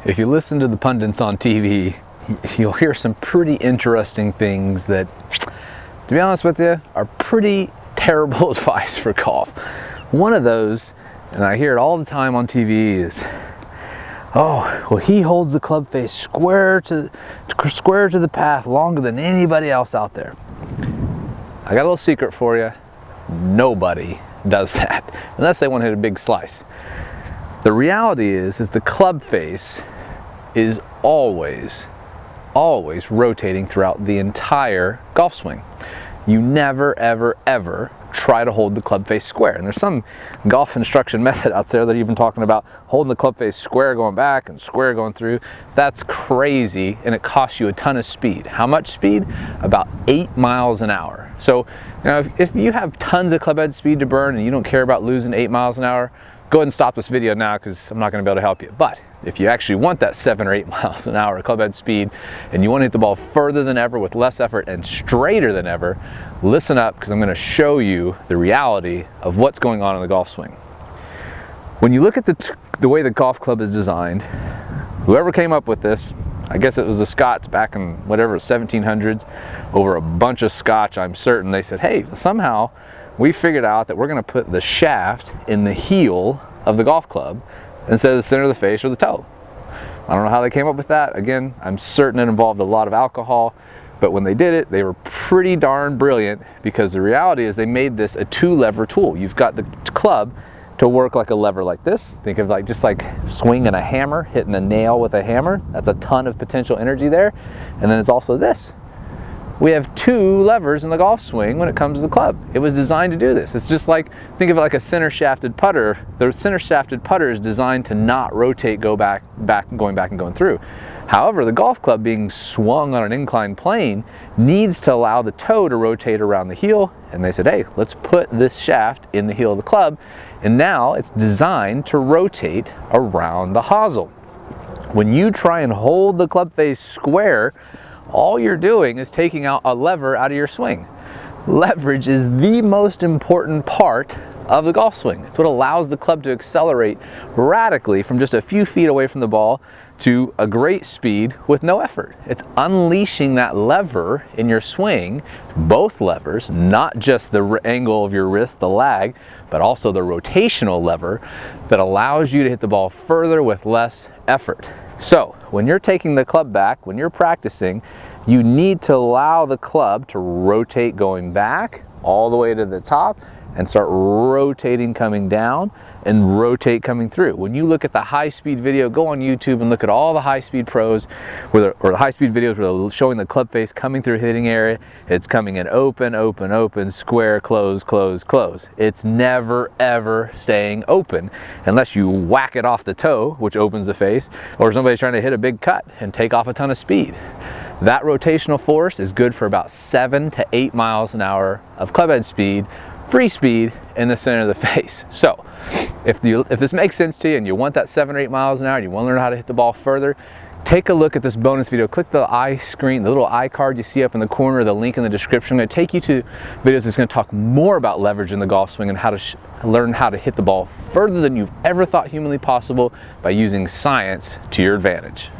If you listen to the pundits on TV, you'll hear some pretty interesting things that, to be honest with you, are pretty terrible advice for golf. One of those, and I hear it all the time on TV, is, oh, well, he holds the club face square to the path longer than anybody else out there. I got a little secret for you. Nobody does that, unless they want to hit a big slice. The reality is the club face is always rotating throughout the entire golf swing. You never, ever, ever try to hold the club face square. And there's some golf instruction method out there that are even talking about holding the club face square going back and square going through. That's crazy, and it costs you a ton of speed. How much speed? About 8 miles an hour. So, you know, if you have tons of club head speed to burn and you don't care about losing 8 miles an hour, go ahead and stop this video now, because I'm not going to be able to help you. But if you actually want that 7 or 8 miles an hour club head speed and you want to hit the ball further than ever with less effort and straighter than ever, listen up, because I'm going to show you the reality of what's going on in the golf swing. When you look at the way the golf club is designed, whoever came up with this, I guess it was the Scots back in whatever 1700s, over a bunch of scotch, I'm certain, they said, hey, somehow we figured out that we're going to put the shaft in the heel of the golf club instead of the center of the face or the toe. I don't know how they came up with that. Again, I'm certain it involved a lot of alcohol, but when they did it, they were pretty darn brilliant, because the reality is they made this a 2-lever tool. You've got the club to work like a lever like this. Think of just like swinging a hammer, hitting a nail with a hammer. That's a ton of potential energy there. And then it's also this. We have 2 levers in the golf swing when it comes to the club. It was designed to do this. It's just like, think of it like a center shafted putter. The center shafted putter is designed to not rotate, going back and going through. However, the golf club, being swung on an inclined plane, needs to allow the toe to rotate around the heel. And they said, hey, let's put this shaft in the heel of the club. And now it's designed to rotate around the hosel. When you try and hold the club face square, all you're doing is taking out a lever out of your swing. Leverage is the most important part of the golf swing. It's what allows the club to accelerate radically from just a few feet away from the ball to a great speed with no effort. It's unleashing that lever in your swing, both levers, not just the angle of your wrist, the lag, but also the rotational lever that allows you to hit the ball further with less effort. So when you're taking the club back, when you're practicing, you need to allow the club to rotate going back all the way to the top and start rotating coming down and rotate coming through. When you look at the high-speed video, go on YouTube and look at all the high-speed pros or the high-speed videos where they're showing the club face coming through hitting area. It's coming in open, open, open, square, close, close, close. It's never, ever staying open unless you whack it off the toe, which opens the face, or somebody's trying to hit a big cut and take off a ton of speed. That rotational force is good for about 7 to 8 miles an hour of club head speed, free speed in the center of the face. So if this makes sense to you and you want that 7 or 8 miles an hour and you want to learn how to hit the ball further, take a look at this bonus video. Click the the little eye card you see up in the corner, the link in the description. I'm going to take you to videos that's going to talk more about leverage in the golf swing and how to learn how to hit the ball further than you've ever thought humanly possible by using science to your advantage.